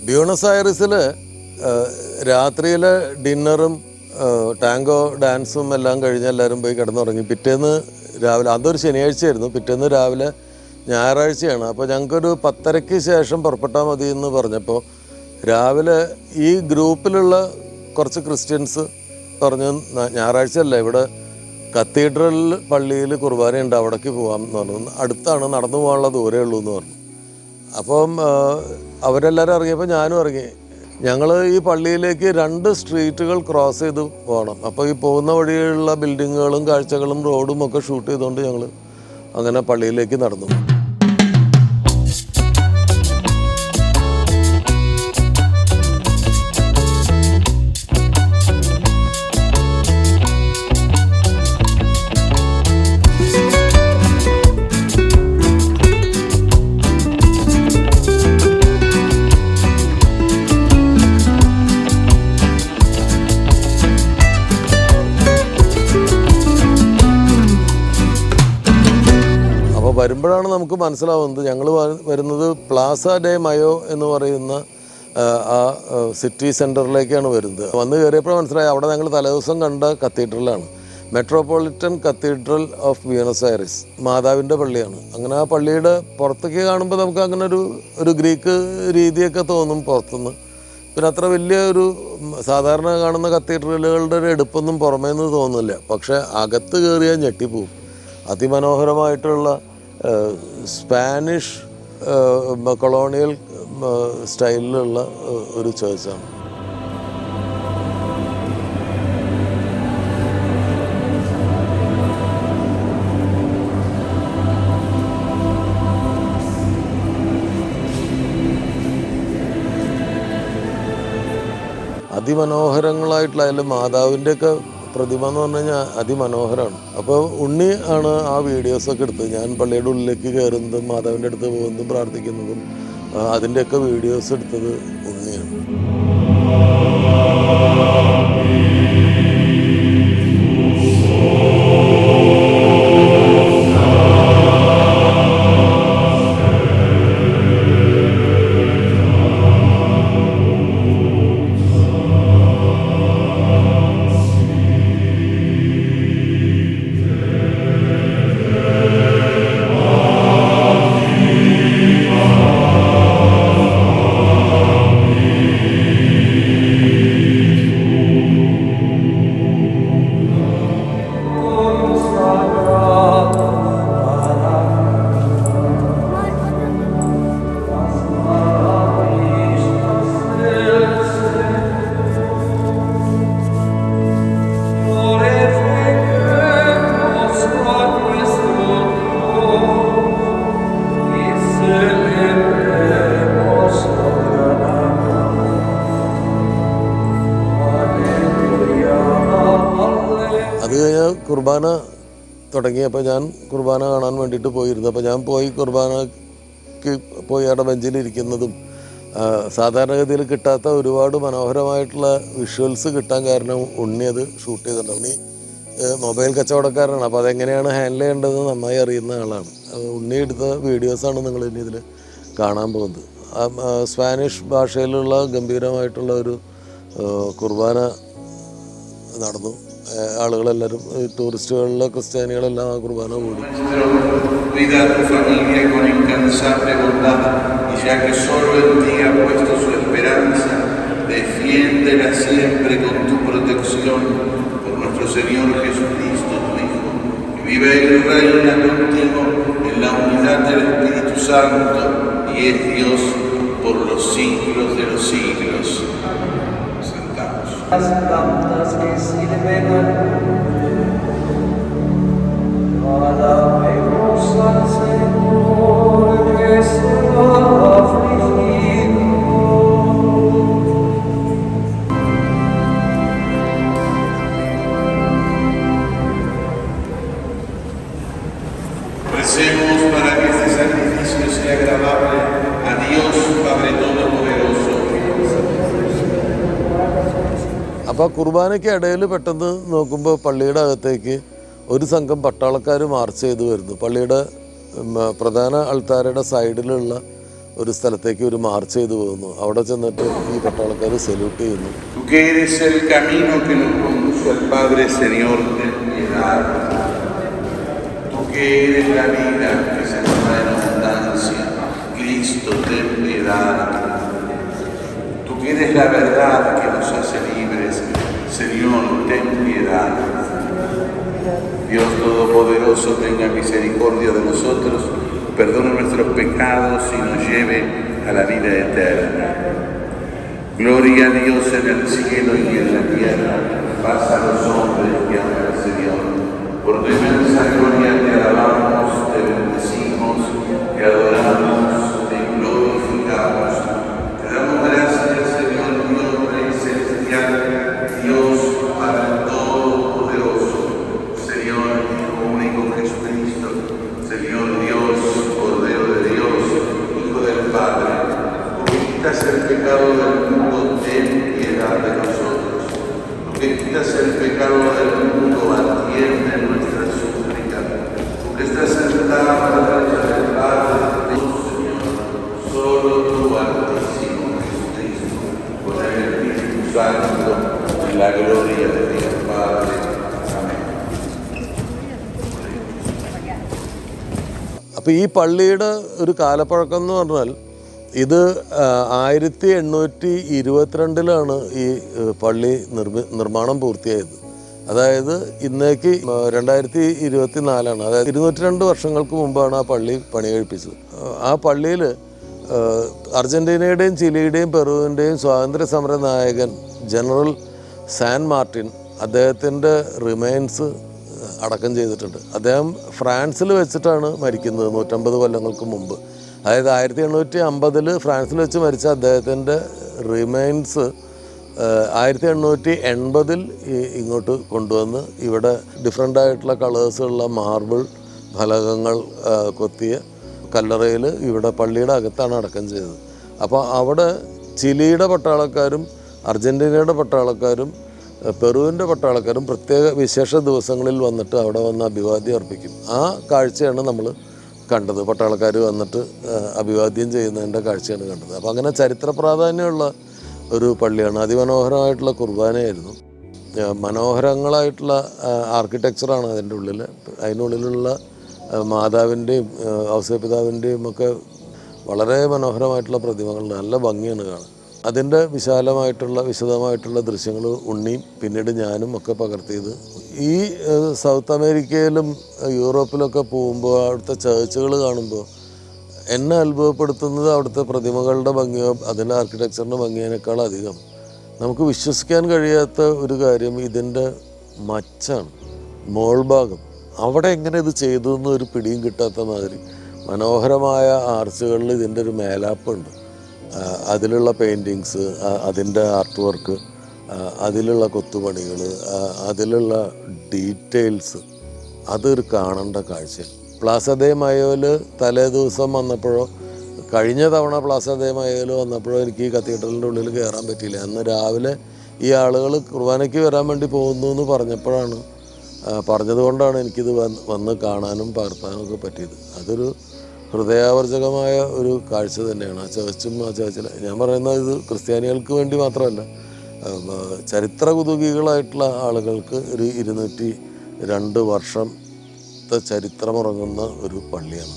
Buenos ആയറിസിൽ രാത്രിയിലെ ഡിന്നറും tango ഡാൻസും എല്ലാം കഴിഞ്ഞ് എല്ലാവരും പോയി കിടന്നുറങ്ങി. പിറ്റേന്ന് രാവിലെ, അതൊരു ശനിയാഴ്ചയായിരുന്നു, പിറ്റേന്ന് രാവിലെ ഞായറാഴ്ചയാണ്. അപ്പോൾ ഞങ്ങൾക്കൊരു 10:30 ശേഷം പുറപ്പെട്ടാൽ മതി എന്ന് പറഞ്ഞപ്പോൾ രാവിലെ ഈ ഗ്രൂപ്പിലുള്ള കുറച്ച് ക്രിസ്ത്യൻസ് പറഞ്ഞു, ഞായറാഴ്ച അല്ല, ഇവിടെ കത്തീഡ്രൽ പള്ളിയിൽ കുർബാനയുണ്ട്, അവിടേക്ക് പോകാമെന്ന് പറഞ്ഞു. അടുത്താണ്, നടന്നു പോകാനുള്ള ദൂരമേ ഉള്ളൂ എന്ന് പറഞ്ഞു. അപ്പം അവരെല്ലാവരും ഇറങ്ങിയപ്പോൾ ഞാനും ഇറങ്ങി. ഞങ്ങൾ ഈ പള്ളിയിലേക്ക് 2 സ്ട്രീറ്റുകൾ ക്രോസ് ചെയ്ത് പോകണം. അപ്പോൾ ഈ പോകുന്ന വഴിയുള്ള ബിൽഡിങ്ങുകളും കാഴ്ചകളും റോഡും ഒക്കെ ഷൂട്ട് ചെയ്തുകൊണ്ട് ഞങ്ങൾ അങ്ങനെ പള്ളിയിലേക്ക് നടന്നു. വരുമ്പോഴാണ് നമുക്ക് മനസ്സിലാവുന്നത് ഞങ്ങൾ വരുന്നത് പ്ലാസ ഡെ മയോ എന്ന് പറയുന്ന ആ സിറ്റി സെൻറ്ററിലേക്കാണ് വരുന്നത്. വന്ന് കയറിയപ്പോഴാണ് മനസ്സിലായി അവിടെ ഞങ്ങൾ തലേദിവസം കണ്ട കത്തീഡ്രലാണ്, മെട്രോപൊളിറ്റൻ കത്തീഡ്രൽ ഓഫ് ബ്യൂണസ് ആയറിസ്, മാതാവിൻ്റെ പള്ളിയാണ്. അങ്ങനെ ആ പള്ളിയുടെ പുറത്തേക്ക് കാണുമ്പോൾ നമുക്ക് അങ്ങനെ ഒരു ഗ്രീക്ക് രീതിയൊക്കെ തോന്നും പുറത്തുനിന്ന്. പിന്നെ അത്ര വലിയ ഒരു സാധാരണ കാണുന്ന കത്തീഡ്രലുകളുടെ ഒരു എടുപ്പൊന്നും പുറമേ നിന്ന് തോന്നില്ല. പക്ഷേ അകത്ത് കയറിയാൽ ഞെട്ടിപ്പോവും. അതിമനോഹരമായിട്ടുള്ള സ്പാനിഷ് കൊളോണിയൽ സ്റ്റൈലിലുള്ള ഒരു ചേർച്ചാണ്. അതിമനോഹരങ്ങളായിട്ടുള്ള അതിൽ മാതാവിൻ്റെയൊക്കെ പ്രതിമ എന്ന് പറഞ്ഞു കഴിഞ്ഞാൽ അതിമനോഹരമാണ്. അപ്പോൾ ഉണ്ണി ആണ് ആ വീഡിയോസൊക്കെ എടുത്തത്. ഞാൻ പള്ളിയുടെ ഉള്ളിലേക്ക് കയറുന്നതും മാതാവിൻ്റെ അടുത്ത് പോകുന്നതും പ്രാർത്ഥിക്കുന്നതും അതിൻ്റെയൊക്കെ വീഡിയോസ് എടുത്തത് ഉണ്ണിയാണ്. കുർബാന തുടങ്ങി. അപ്പോൾ ഞാൻ കുർബാന കാണാൻ വേണ്ടിയിട്ട് പോയിരുന്നു. അപ്പോൾ ഞാൻ കുർബാനയ്ക്ക് പോയി അവിടെ ബെഞ്ചിലിരിക്കുന്നതും സാധാരണഗതിയിൽ കിട്ടാത്ത ഒരുപാട് മനോഹരമായിട്ടുള്ള വിഷ്വൽസ് കിട്ടാൻ കാരണം ഉണ്ണി അത് ഷൂട്ട് ചെയ്തിട്ടുണ്ട്. ഉണ്ണി മൊബൈൽ കച്ചവടക്കാരനാണ്. അപ്പോൾ അതെങ്ങനെയാണ് ഹാൻഡിൽ ചെയ്യേണ്ടതെന്ന് നന്നായി അറിയുന്ന ആളാണ്. ഉണ്ണി എടുത്ത വീഡിയോസാണ് നിങ്ങൾ ഇനി ഇതിൽ കാണാൻ പോകുന്നത്. സ്പാനിഷ് ഭാഷയിലുള്ള ഗംഭീരമായിട്ടുള്ള ഒരു കുർബാന നടന്നു. ആളുകളെല്ലാവരും, ടൂറിസ്റ്റുകളിലെ ക്രിസ്ത്യാനികളെല്ലാം ആ കുർബാന കൂടി. Las plantas que sirven alabemos al Señor que está afligido. Recemos para que este sacrificio sea agradable a Dios Padre Todopoderoso. അപ്പോൾ കുർബാനയ്ക്ക് ഇടയിൽ പെട്ടെന്ന് നോക്കുമ്പോൾ പള്ളിയുടെ അകത്തേക്ക് ഒരു സംഘം പട്ടാളക്കാർ മാർച്ച് ചെയ്ത് വരുന്നു. പള്ളിയുടെ പ്രധാന അൾത്താരയുടെ സൈഡിലുള്ള ഒരു സ്ഥലത്തേക്ക് ഒരു മാർച്ച് ചെയ്തു പോകുന്നു. അവിടെ ചെന്നിട്ട് ഈ പട്ടാളക്കാർ സല്യൂട്ട് ചെയ്യുന്നു. Tú que eres el camino que nos conduce al Padre, Señor, ten piedad. Tú que eres la vida que se nos da en abundancia, Cristo, ten piedad. Tú que eres la verdad que nos hace libres, Señor, ten piedad. Dios Todopoderoso, tenga misericordia de nosotros, perdone nuestros pecados y nos lleve a la vida eterna. Gloria a Dios en el cielo y en la tierra, paz a los hombres que aman al Señor. Por tu inmensa gloria te alabamos, te bendecimos, te adoramos, te glorificamos. Te damos gracias, Señor Dios Rey Celestial, Dios Padre Todopoderoso, Señor Hijo único Jesucristo, Señor Dios, Cordero de Dios, Hijo del Padre. Tú que quitas el pecado del mundo, ten piedad de nosotros. Tú que quitas el pecado del mundo, atiende nuestra súplica. Tú que estás sentado a la derecha del Padre, Dios, Señor, solo tú, Altísimo Jesucristo, con el Espíritu Santo, y la gloria de Dios Padre. Amén. അപ്പോൾ ഈ പള്ളിയുടെ ഒരു കാലപ്പഴക്കം എന്ന് പറഞ്ഞാൽ ഇത് 1822 ഈ പള്ളി നിർമ്മാണം പൂർത്തിയായത്. അതായത് ഇന്നേക്ക് 2024, അതായത് 202 വർഷങ്ങൾക്ക് മുമ്പാണ് ആ പള്ളി പണി കഴിപ്പിച്ചത്. ആ പള്ളിയിൽ അർജൻറ്റീനയുടെയും ചിലിയുടെയും പെറുവിൻ്റെയും സ്വാതന്ത്ര്യ സമര നായകൻ ജനറൽ സാൻ മാർട്ടിൻ അദ്ദേഹത്തിൻ്റെ റിമൈൻസ് അടക്കം ചെയ്തിട്ടുണ്ട്. അദ്ദേഹം ഫ്രാൻസിൽ വെച്ചിട്ടാണ് മരിക്കുന്നത് 150 കൊല്ലങ്ങൾക്ക് മുമ്പ്. അതായത് 1850 ഫ്രാൻസിൽ വെച്ച് മരിച്ച അദ്ദേഹത്തിൻ്റെ റിമൈൻസ് 1880 ഇങ്ങോട്ട് കൊണ്ടുവന്ന് ഇവിടെ ഡിഫറെൻ്റ് ആയിട്ടുള്ള കളേഴ്സുള്ള മാർബിൾ ഫലകങ്ങൾ കൊത്തിയ കല്ലറയിൽ ഇവിടെ പള്ളിയുടെ അകത്താണ് അടക്കം ചെയ്തത്. അപ്പോൾ അവിടെ ചിലിയുടെ പട്ടാളക്കാരും അർജൻറ്റീനയുടെ പട്ടാളക്കാരും പെറുവിൻ്റെ പട്ടാളക്കാരും പ്രത്യേക വിശേഷ ദിവസങ്ങളിൽ വന്നിട്ട് അവിടെ വന്ന് അഭിവാദ്യം അർപ്പിക്കും. ആ കാഴ്ചയാണ് നമ്മൾ കണ്ടത്. പട്ടാളക്കാർ വന്നിട്ട് അഭിവാദ്യം ചെയ്യുന്നതിൻ്റെ കാഴ്ചയാണ് കണ്ടത്. അപ്പോൾ അങ്ങനെ ചരിത്ര പ്രാധാന്യമുള്ള ഒരു പള്ളിയാണ്. അതിമനോഹരമായിട്ടുള്ള കുർബാനയായിരുന്നു. മനോഹരങ്ങളായിട്ടുള്ള ആർക്കിടെക്ചറാണ് അതിൻ്റെ ഉള്ളിൽ. അതിനുള്ളിലുള്ള മാതാവിൻ്റെയും ഔസേപിതാവിൻ്റെയും ഒക്കെ വളരെ മനോഹരമായിട്ടുള്ള പ്രതിമകൾ, നല്ല ഭംഗിയാണ് കാണാൻ. അതിൻ്റെ വിശദമായിട്ടുള്ള ദൃശ്യങ്ങൾ ഉണ്ണിയും പിന്നീട് ഞാനും ഒക്കെ പകർത്തിയത്. ഈ സൗത്ത് അമേരിക്കയിലും യൂറോപ്പിലൊക്കെ പോകുമ്പോൾ അവിടുത്തെ ചർച്ചുകൾ കാണുമ്പോൾ എന്നെ അത്ഭുതപ്പെടുത്തുന്നത് അവിടുത്തെ പ്രതിമകളുടെ ഭംഗിയോ അതിൻ്റെ ആർക്കിടെക്ചറിൻ്റെ ഭംഗിയേക്കാൾ അധികം നമുക്ക് വിശ്വസിക്കാൻ കഴിയാത്ത ഒരു കാര്യം ഇതിൻ്റെ മച്ചാണ്, മോൾഭാഗം. അവിടെ എങ്ങനെ ഇത് ചെയ്തു എന്നൊരു പിടിയും കിട്ടാത്ത മാതിരി മനോഹരമായ ആർച്ചുകളിൽ ഇതിൻ്റെ ഒരു മേലാപ്പുണ്ട്. അതിലുള്ള പെയിൻറ്റിങ്സ്, അതിൻ്റെ ആർട്ട് വർക്ക്, അതിലുള്ള കൊത്തുപണികൾ, അതിലുള്ള ഡീറ്റെയിൽസ്, അതൊരു കാണേണ്ട കാഴ്ചയാണ്. പ്ലാസ ദേ മയോയിൽ തലേ ദിവസം വന്നപ്പോഴോ കഴിഞ്ഞ തവണ പ്ലാസ ദേ മയോയിൽ വന്നപ്പോഴോ എനിക്ക് ഈ കത്തീഡ്രലിൻ്റെ ഉള്ളിൽ കയറാൻ പറ്റിയില്ല. അന്ന് രാവിലെ ഈ ആളുകൾ കുർബാനയ്ക്ക് വരാൻ വേണ്ടി പോകുന്നു എന്ന് പറഞ്ഞതുകൊണ്ടാണ് എനിക്കിത് വന്ന് കാണാനും പകർത്താനും ഒക്കെ പറ്റിയത്. അതൊരു ഹൃദയാവർജകമായ ഒരു കാഴ്ച തന്നെയാണ്. ആ ചർച്ചിൽ ഞാൻ പറയുന്നത് ഇത് ക്രിസ്ത്യാനികൾക്ക് വേണ്ടി മാത്രമല്ല, ചരിത്ര കുതുകികളായിട്ടുള്ള ആളുകൾക്ക് ഒരു 202 വർഷത്തെ ചരിത്രമുറങ്ങുന്ന ഒരു പള്ളിയാണ്.